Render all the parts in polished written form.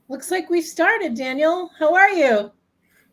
Looks like we've started, Daniel. How are you?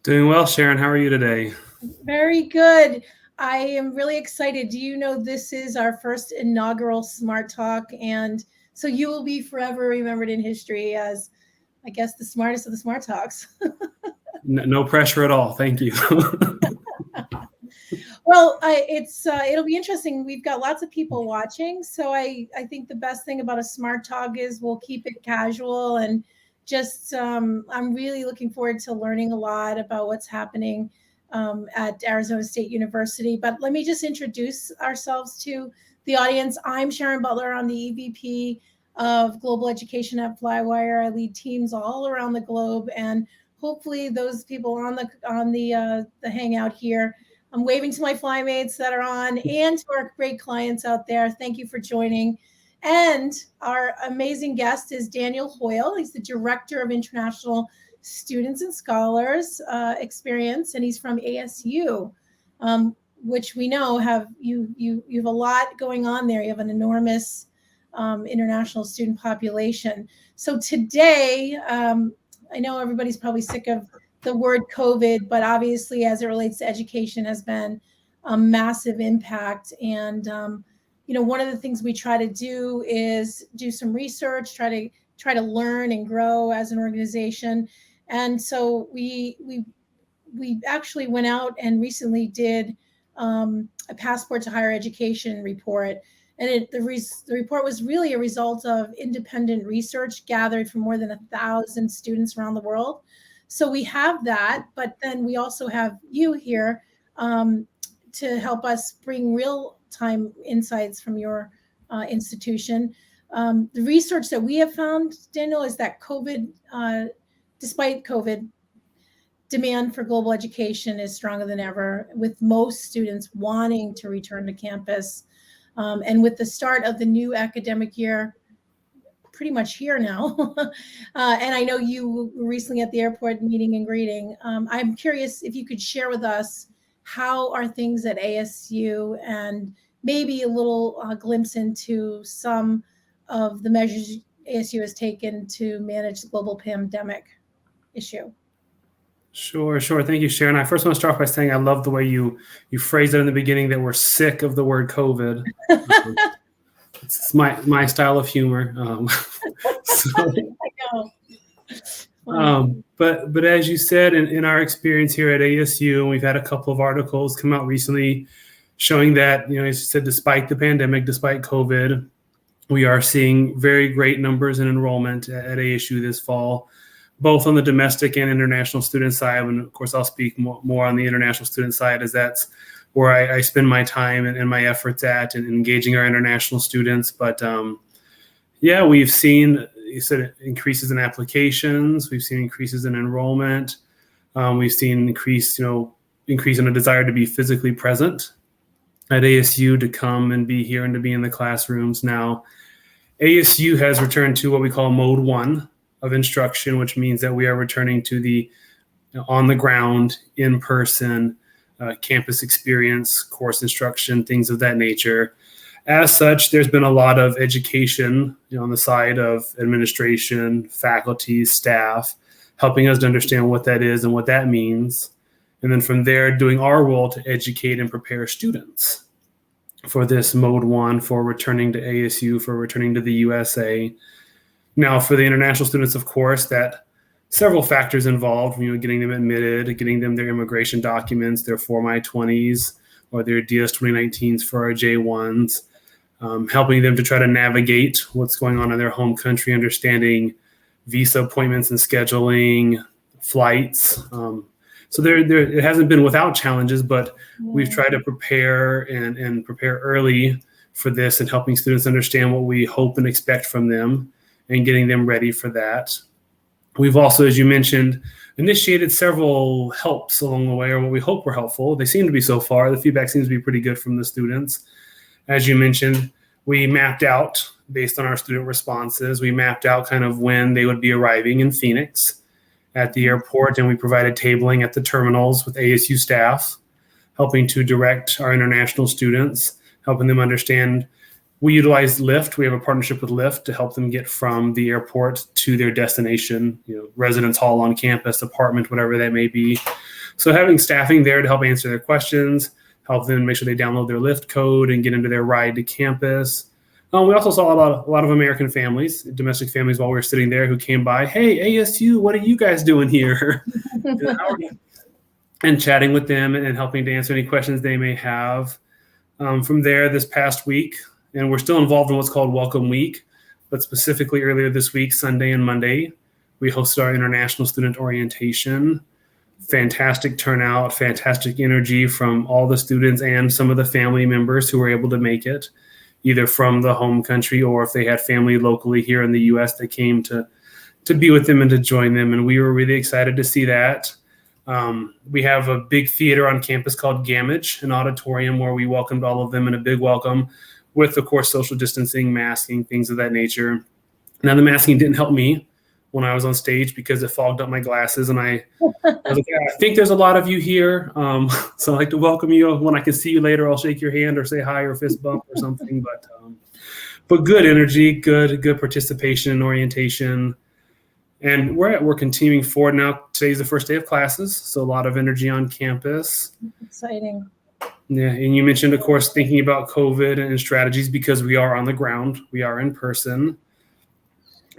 Doing well, Sharon. How are you today? Very good. I am really excited. Do you know this is our first inaugural Smart Talk? And so you will be forever remembered in history as, I guess, the smartest of the Smart Talks. No pressure at all. Thank you. Well, it'll be interesting. We've got lots of people watching, so I think the best thing about a Smart Talk is we'll keep it casual and just I'm really looking forward to learning a lot about what's happening at Arizona State University. But let me just introduce ourselves to the audience. I'm Sharon Butler. I'm the EVP of Global Education at Flywire. I lead teams all around the globe, and hopefully those people on the hangout here. I'm waving to my flymates that are on and to our great clients out there. Thank you for joining. And our amazing guest is Daniel Hoyle. He's the Director of International Students and Scholars Experience, and he's from ASU, which we know you have a lot going on there. You have an enormous international student population. So today, I know everybody's probably sick of the word COVID, but obviously as it relates to education has been a massive impact. And, one of the things we try to do is do some research, try to learn and grow as an organization. And so we actually went out and recently did a Passport to Higher Education report. And the report was really a result of independent research gathered from more than 1,000 students around the world. So we have that, but then we also have you here to help us bring real-time insights from your institution. The research that we have found, Daniel, is that despite COVID, demand for global education is stronger than ever, with most students wanting to return to campus. And with the start of the new academic year, pretty much here now. And I know you were recently at the airport meeting and greeting. I'm curious if you could share with us how are things at ASU and maybe a little glimpse into some of the measures ASU has taken to manage the global pandemic issue. Sure. Thank you, Sharon. I first want to start by saying I love the way you phrased it in the beginning that we're sick of the word COVID. It's my style of humor. But as you said, in our experience here at ASU, and we've had a couple of articles come out recently showing that, as you said, despite the pandemic, despite COVID, we are seeing very great numbers in enrollment at ASU this fall, both on the domestic and international student side. And of course, I'll speak more on the international student side, as that's where I spend my time and my efforts at and engaging our international students. But we've seen, you said, increases in applications. We've seen increases in enrollment. We've seen increase in a desire to be physically present at ASU, to come and be here and to be in the classrooms. Now, ASU has returned to what we call mode 1 of instruction, which means that we are returning to the on the ground, in-person campus experience, course instruction, things of that nature. As such, there's been a lot of education on the side of administration, faculty, staff, helping us to understand what that is and what that means. And then from there, doing our role to educate and prepare students for this mode 1, for returning to ASU, for returning to the USA. Now, for the international students, of course, that several factors involved, getting them admitted, getting them their immigration documents, their Form I-20s, or their DS 2019s for our J1s, helping them to try to navigate what's going on in their home country, understanding visa appointments and scheduling, flights. So there it hasn't been without challenges, but we've tried to prepare and prepare early for this, and helping students understand what we hope and expect from them and getting them ready for that. We've also, as you mentioned, initiated several helps along the way, or what we hope were helpful. They seem to be so far. The feedback seems to be pretty good from the students. As you mentioned, we mapped out, based on our student responses, we mapped out kind of when they would be arriving in Phoenix at the airport, and we provided tabling at the terminals with ASU staff, helping to direct our international students, helping them understand We utilize Lyft. We have a partnership with Lyft to help them get from the airport to their destination, residence hall on campus, apartment, whatever that may be. So having staffing there to help answer their questions, help them make sure they download their Lyft code and get into their ride to campus. We also saw a lot of American families, domestic families, while we were sitting there who came by. Hey, ASU, what are you guys doing here? And chatting with them and helping to answer any questions they may have. From there, this past week, and we're still involved in what's called Welcome Week, but specifically earlier this week, Sunday and Monday, we hosted our International Student Orientation. Fantastic turnout, fantastic energy from all the students and some of the family members who were able to make it, either from the home country or if they had family locally here in the U.S. that came to be with them and to join them. And we were really excited to see that. We have a big theater on campus called Gamage, an auditorium where we welcomed all of them in a big welcome with, of course, social distancing, masking, things of that nature. Now, the masking didn't help me when I was on stage because it fogged up my glasses. And I was like, yeah, I think there's a lot of you here. So I'd like to welcome you. When I can see you later, I'll shake your hand or say hi or fist bump or something. But good energy, good participation and orientation. And we're continuing forward now. Today's the first day of classes, so a lot of energy on campus. Exciting. Yeah, and you mentioned, of course, thinking about COVID and strategies because we are on the ground. We are in person.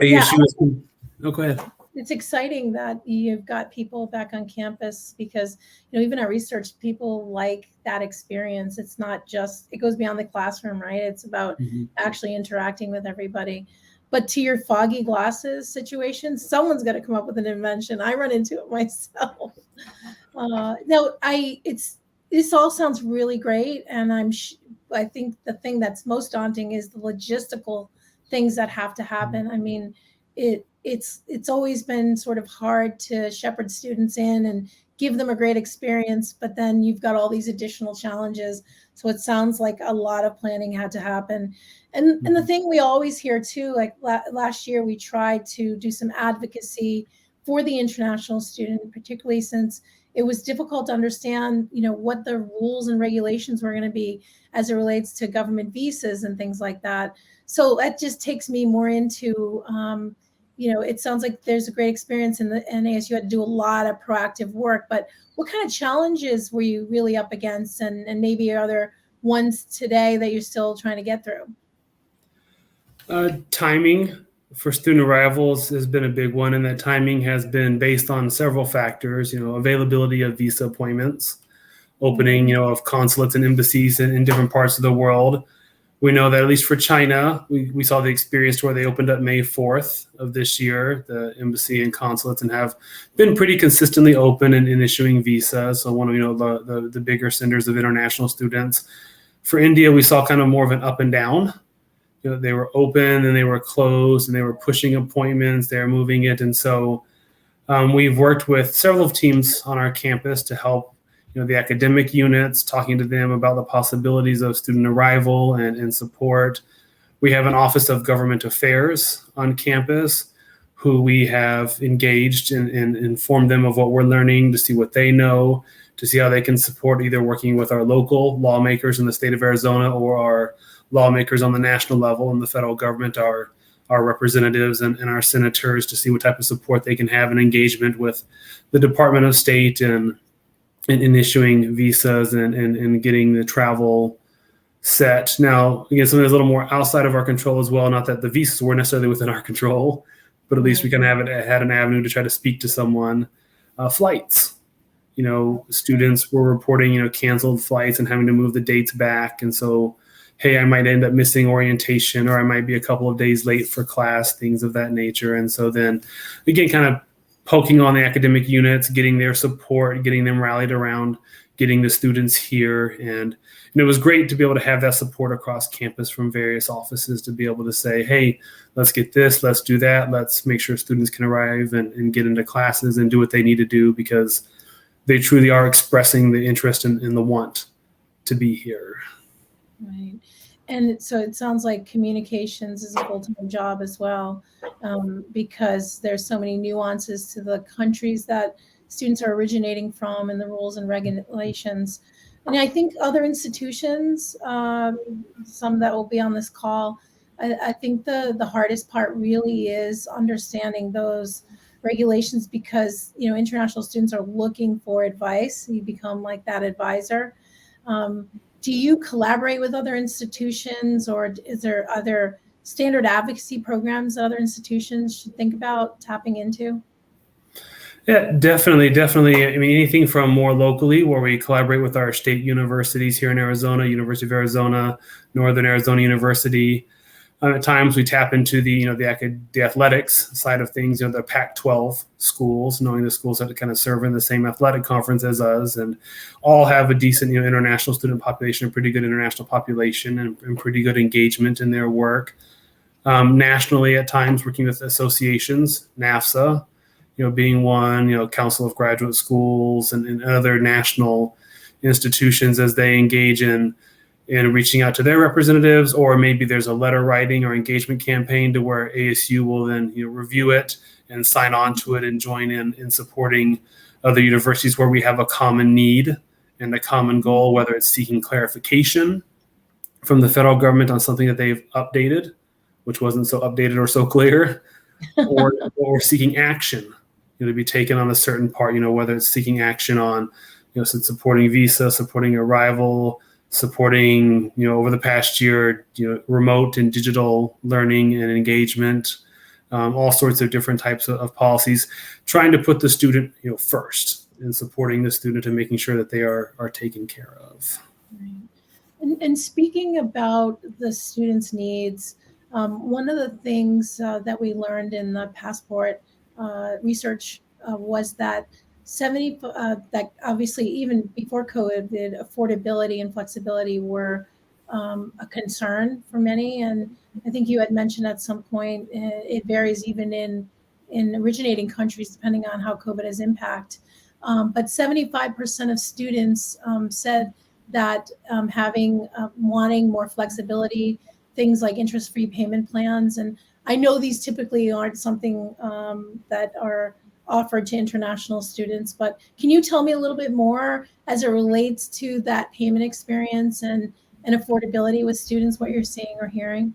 Oh, go ahead. It's exciting that you've got people back on campus because, even our research, people like that experience. It's not just, it goes beyond the classroom, right? It's about actually interacting with everybody. But to your foggy glasses situation, someone's got to come up with an invention. I run into it myself. This all sounds really great, and I think the thing that's most daunting is the logistical things that have to happen. I mean, it's always been sort of hard to shepherd students in and give them a great experience, but then you've got all these additional challenges. So it sounds like a lot of planning had to happen. And the thing we always hear too, like last year, we tried to do some advocacy for the international student, particularly since it was difficult to understand, what the rules and regulations were going to be as it relates to government visas and things like that. So that just takes me more into, it sounds like there's a great experience in the ASU had to do a lot of proactive work, but what kind of challenges were you really up against? And maybe are there ones today that you're still trying to get through? Timing for student arrivals has been a big one, and that timing has been based on several factors, availability of visa appointments, opening, of consulates and embassies in different parts of the world. We know that at least for China, we saw the experience where they opened up May 4th of this year, the embassy and consulates, and have been pretty consistently open in issuing visas. So one of the bigger senders of international students. For India, we saw kind of more of an up and down. They were open and they were closed and they were pushing appointments, they were moving it. And so we've worked with several teams on our campus to help the academic units, talking to them about the possibilities of student arrival and support. We have an Office of Government Affairs on campus who we have engaged and informed them of what we're learning to see what they know, to see how they can support either working with our local lawmakers in the state of Arizona or our lawmakers on the national level in the federal government, our representatives and our senators, to see what type of support they can have and engagement with the Department of State and in issuing visas and getting the travel set. Now, again, something that's a little more outside of our control as well. Not that the visas were necessarily within our control, but at least we kind of had an avenue to try to speak to someone. Flights, students were reporting, canceled flights and having to move the dates back. And so, hey, I might end up missing orientation, or I might be a couple of days late for class, things of that nature. And so then, again, kind of poking on the academic units, getting their support, getting them rallied around, getting the students here. And it was great to be able to have that support across campus from various offices to be able to say, hey, let's get this, let's do that, let's make sure students can arrive and get into classes and do what they need to do, because they truly are expressing the interest and the want to be here. Right. And so it sounds like communications is a full-time job as well, because there's so many nuances to the countries that students are originating from and the rules and regulations. And I think other institutions, some that will be on this call, I think the hardest part really is understanding those regulations because, international students are looking for advice. You become like that advisor. Do you collaborate with other institutions, or is there other standard advocacy programs that other institutions should think about tapping into? Yeah, definitely. I mean, anything from more locally, where we collaborate with our state universities here in Arizona, University of Arizona, Northern Arizona University. At times, we tap into the athletics side of things, the Pac-12 schools, knowing the schools have to kind of serve in the same athletic conference as us, and all have a decent, international student population, a pretty good international population, and pretty good engagement in their work. Nationally, at times, working with associations, NAFSA, being one, Council of Graduate Schools and other national institutions as they engage in reaching out to their representatives, or maybe there's a letter writing or engagement campaign to where ASU will then review it and sign on to it and join in supporting other universities where we have a common need and a common goal, whether it's seeking clarification from the federal government on something that they've updated, which wasn't so updated or so clear, or seeking action to be taken on a certain part, whether it's seeking action on, supporting visa, supporting arrival, supporting, over the past year, remote and digital learning and engagement, all sorts of different types of policies, trying to put the student, first, and supporting the student and making sure that they are taken care of. Right. And speaking about the students' needs, one of the things that we learned in the passport research was that that obviously even before COVID, affordability and flexibility were a concern for many. And I think you had mentioned at some point it varies even in originating countries depending on how COVID has impact. But 75% of students said that wanting more flexibility, things like interest-free payment plans. And I know these typically aren't something that are offered to international students, but can you tell me a little bit more as it relates to that payment experience and affordability with students, what you're seeing or hearing?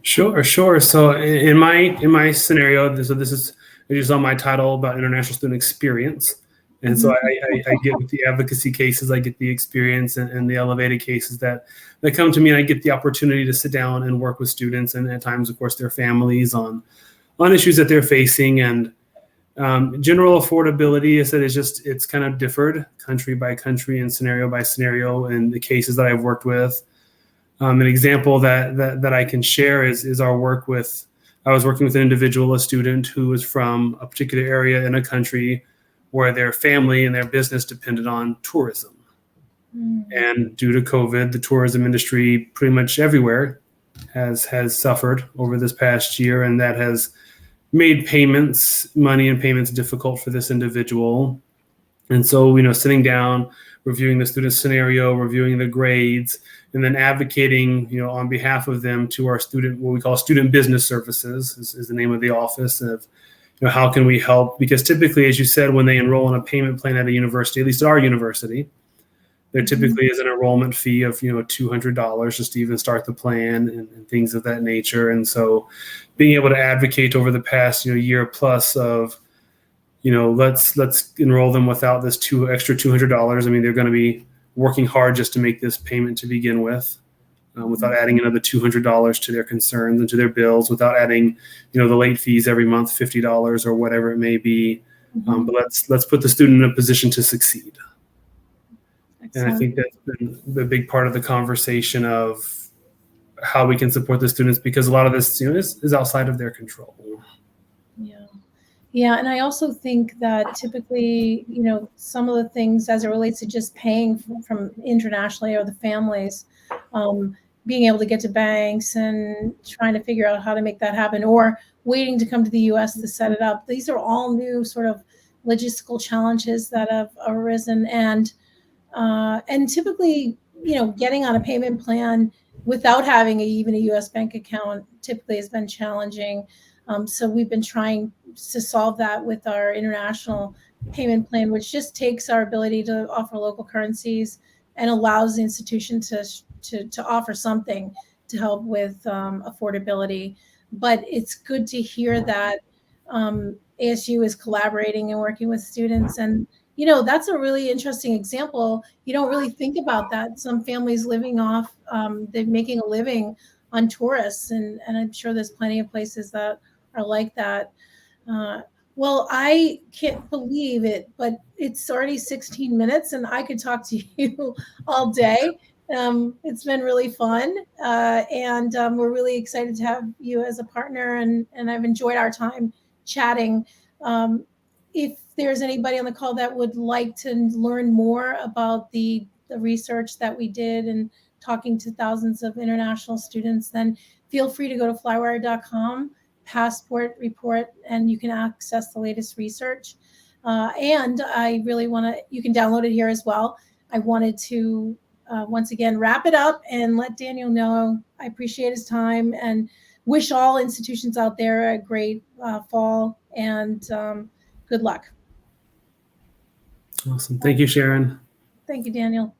Sure. So in my scenario, this is on my title about international student experience. And so I get with the advocacy cases, I get the experience and the elevated cases that come to me, and I get the opportunity to sit down and work with students and at times, of course, their families on issues that they're facing. And general affordability, it's kind of differed country by country and scenario by scenario in the cases that I've worked with. An example that I can share is our work with, I was working with an individual, a student who was from a particular area in a country where their family and their business depended on tourism. And due to COVID, the tourism industry pretty much everywhere has suffered over this past year, and that has made money and payments difficult for this individual. And so, sitting down, reviewing the student scenario, reviewing the grades, and then advocating, on behalf of them to our student, what we call student business services is the name of the office of, how can we help? Because typically, as you said, when they enroll in a payment plan at a university, at least at our university, there typically is an enrollment fee of, $200 just to even start the plan and things of that nature. And so being able to advocate over the past, year plus of, let's enroll them without this extra $200. I mean, they're going to be working hard just to make this payment to begin with, without adding another $200 to their concerns and to their bills, without adding, the late fees every month, $50 or whatever it may be. But let's put the student in a position to succeed. Excellent. And I think that's been the big part of the conversation of how we can support the students, because a lot of this, is outside of their control. Yeah. And I also think that typically, some of the things as it relates to just paying from internationally or the families, being able to get to banks and trying to figure out how to make that happen, or waiting to come to the US to set it up. These are all new sort of logistical challenges that have arisen. And typically, getting on a payment plan without having even a US bank account typically has been challenging. So we've been trying to solve that with our international payment plan, which just takes our ability to offer local currencies and allows the institution to offer something to help with affordability. But it's good to hear that ASU is collaborating and working with students. And, that's a really interesting example. You don't really think about that. Some families living off, they're making a living on tourists. And I'm sure there's plenty of places that are like that. Uh, well, I can't believe it, but it's already 16 minutes and I could talk to you all day. It's been really fun. And we're really excited to have you as a partner, and I've enjoyed our time chatting. Um, if there's anybody on the call that would like to learn more about the research that we did and talking to thousands of international students, then feel free to go to flywire.com passport report, and you can access the latest research. And I really want to, you can download it here as well. I wanted to once again wrap it up and let Daniel know I appreciate his time and wish all institutions out there a great fall, and good luck. Awesome. Thank you, Sharon. Thank you, Daniel.